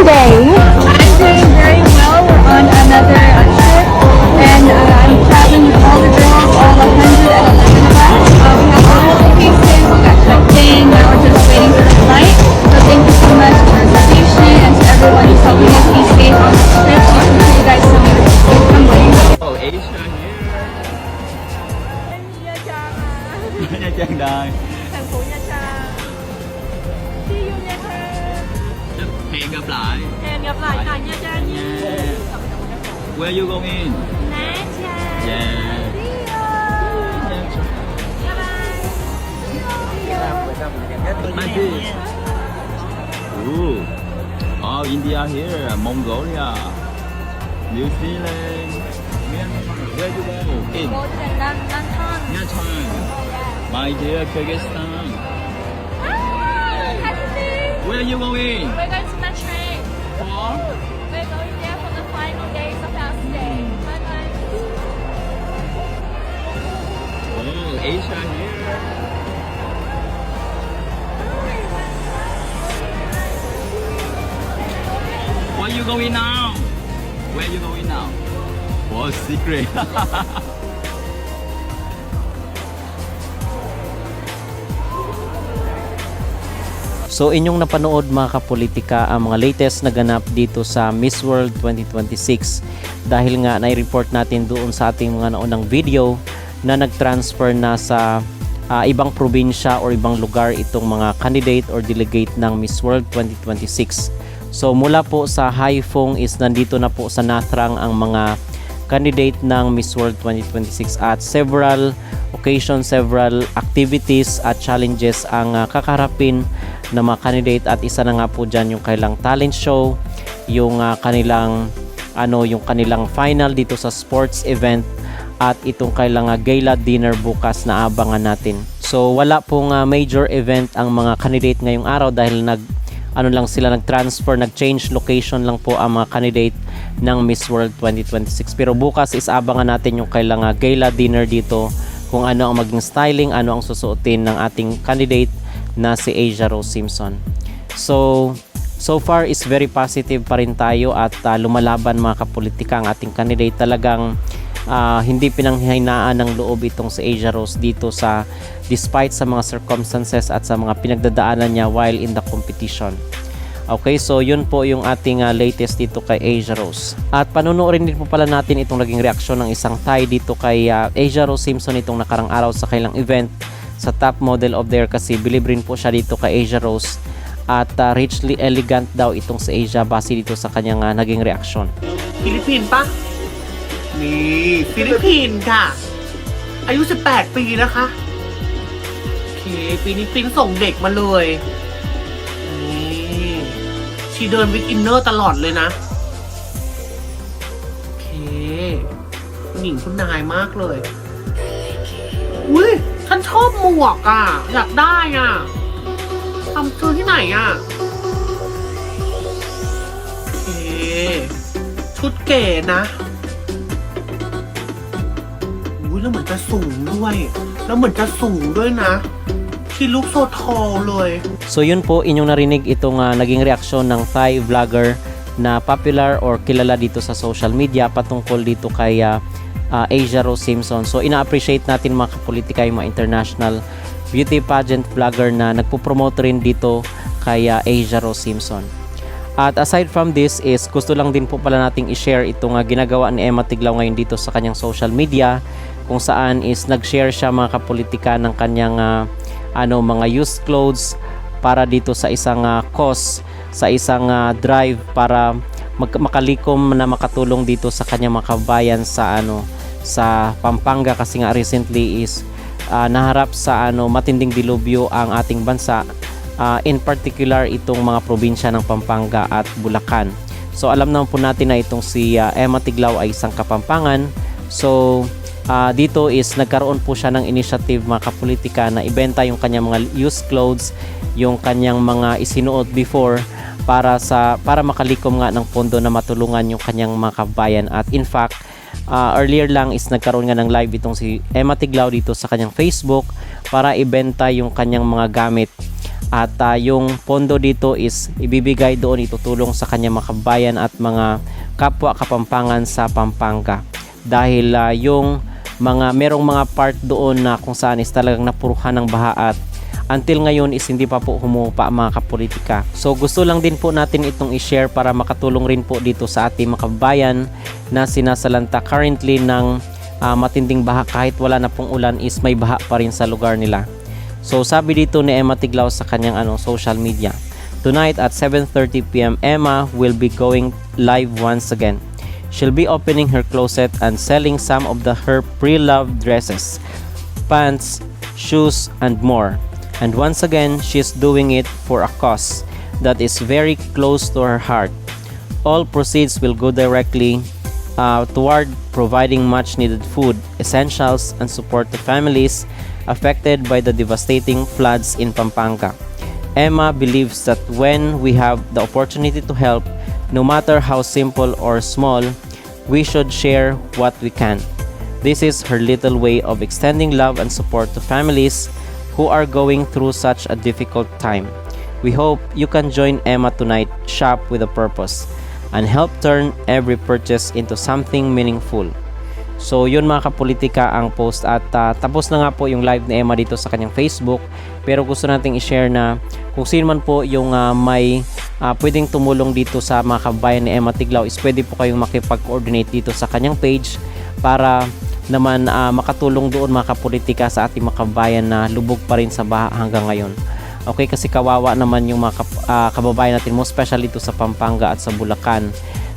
today? I'm doing very well. We're on another trip, and I'm traveling with all the girls, all 111 of us. We have all the suitcases, we got checked in, now we're just waiting for the flight. So thank you so much for the station and to everyone who's helping us be safe on this trip. Also, you guys so much for coming. Oh, Asia here. Nha Trang đây. Thành phố Nha Trang. See you later. Hẹn gặp lại. Hẹn gặp lại tại Nha Trang nha. Where you going? Nha Trang. Yeah. Maldives. Ooh. Oh, India here, Mongolia, New Zealand. Where you go? In Go to Nantan. Nha Trang. My dear Kyrgyzstan. Where you going? We're going to the train. For? We're going there for the final days of our stay. Bye bye. Oh, Asia here. Where you going now? Where you going now? Oh, secret. So inyong napanood mga kapolitika ang mga latest na ganap dito sa Miss World 2026 dahil nga nai-report natin doon sa ating mga naunang video na nag-transfer na sa ibang probinsya or ibang lugar itong mga candidate or delegate ng Miss World 2026. So mula po sa Haiphong is nandito na po sa Nathrang ang mga candidate ng Miss World 2026 at several occasions, several activities at challenges ang kakaharapin ng mga candidate at isa na nga po dyan yung kailang talent show, yung kanilang final dito sa sports event at itong kailang gala dinner bukas na abangan natin. So wala pong major event ang mga candidate ngayong araw dahil nag-transfer, nag-change location lang po ang mga candidate ng Miss World 2026. Pero bukas is abangan natin yung kailang gala dinner dito kung ano ang maging styling, ano ang susuotin ng ating candidate na si Asia Rose Simpson. So far is very positive pa rin tayo at lumalaban mga kapolitika ang ating candidate. Talagang hindi pinanghihinaan ng loob itong si Asia Rose dito despite sa mga circumstances at sa mga pinagdadaanan niya while in the competition. Okay, so yun po yung ating latest dito kay Asia Rose. At panunuorin din po pala natin itong naging reaksyon ng isang Thai dito kay Asia Rose Simpson itong nakarang araw sa kailang event sa top model of the year kasi believe rin po siya dito kay Asia Rose at richly elegant daw itong si Asia base dito sa kanyang naging reaksyon. ฟิลิปปินส์ปะนี่ฟิลิปปินส์ค่ะ อายุ 18 ปีนะคะ โอเค ปีนี้ฟินส่งเด็กมาเลย นี่ชีเดินวิกอินเนอร์ตลอดเลยนะ โอเคคุณหญิงคุณนายมากเลย อุ้ยฉันชอบหมวกอ่ะ อยากได้อ่ะทำซื้อที่ไหนอ่ะ โอเค ชุดเก๋นะอุ้ยแล้วเหมือนจะสูงด้วยนะที่ลุกโซทอลเลย So yun po inyong narinig itong naging reaksyon ng Thai vlogger na popular or kilala dito sa social media patungkol dito kay Asia Rose Simpson. So ina-appreciate natin mga kapolitika yung mga international beauty pageant vlogger na nagpo-promote rin dito kay Asia Rose Simpson. At aside from this is gusto lang din po pala nating i-share itong ginagawa ni Emma Tiglao ngayon dito sa kanyang social media kung saan is nag-share siya mga kapolitika ng kanyang mga used clothes para dito sa isang cause, sa isang drive para makalikom na makatulong dito sa kanyang mga kabayan sa Pampanga kasi nga recently is naharap sa matinding dilubyo ang ating bansa, in particular itong mga probinsya ng Pampanga at Bulacan. So alam naman po natin na itong si Emma Tiglao ay isang Kapampangan. So dito is nagkaroon po siya ng initiative mga kapolitika na ibenta yung kanyang mga used clothes, yung kanyang mga isinuot before para makalikom nga ng pondo na matulungan yung kanyang mga kabayan. At in fact earlier lang is nagkaroon nga ng live itong si Emma Tiglao dito sa kanyang Facebook para ibenta yung kanyang mga gamit At yung pondo dito is ibibigay doon, itutulong sa kanya mga kabayan at mga kapwa Kapampangan sa Pampanga. Dahil yung merong mga part doon na kung saan is talagang napuruhan ng baha at until ngayon is hindi pa po humupa mga kapolitika. So gusto lang din po natin itong i-share para makatulong rin po dito sa ating mga kabayan na sinasalanta currently ng matinding baha. Kahit wala na pong ulan is may baha pa rin sa lugar nila. So sabi dito ni Emma Tiglao sa kanyang social media, tonight at 7:30 p.m. Emma will be going live once again. She'll be opening her closet and selling some of her pre-loved dresses, pants, shoes, and more. And once again, she's doing it for a cause that is very close to her heart. All proceeds will go directly toward providing much needed food, essentials, and support to families affected by the devastating floods in Pampanga. Emma believes that when we have the opportunity to help, no matter how simple or small, we should share what we can. This is her little way of extending love and support to families who are going through such a difficult time. We hope you can join Emma tonight, shop with a purpose, and help turn every purchase into something meaningful. So yun mga kapolitika ang post at tapos na nga po yung live ni Emma dito sa kanyang Facebook, pero gusto nating i-share na kung sino man po yung may pwedeng tumulong dito sa mga kabayan ni Emma Tiglao is pwede po kayong makipag-coordinate dito sa kanyang page para naman makatulong doon mga kapolitika sa ating mga kabayan na lubog pa rin sa baha hanggang ngayon. Okay, kasi kawawa naman yung mga kababayan natin, most especially dito sa Pampanga at sa Bulacan,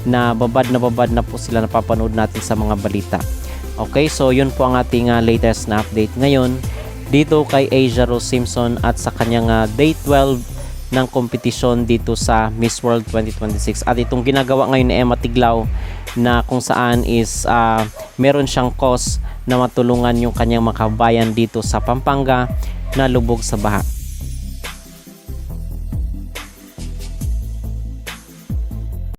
na babad na po sila napapanood natin sa mga balita. Okay, so yun po ang ating latest na update ngayon dito kay Asia Rose Simpson at sa kanyang day 12 ng kompetisyon dito sa Miss World 2026. At itong ginagawa ngayon ni Emma Tiglao na kung saan is meron siyang cause na matulungan yung kanyang mga kabayan dito sa Pampanga na lubog sa baha.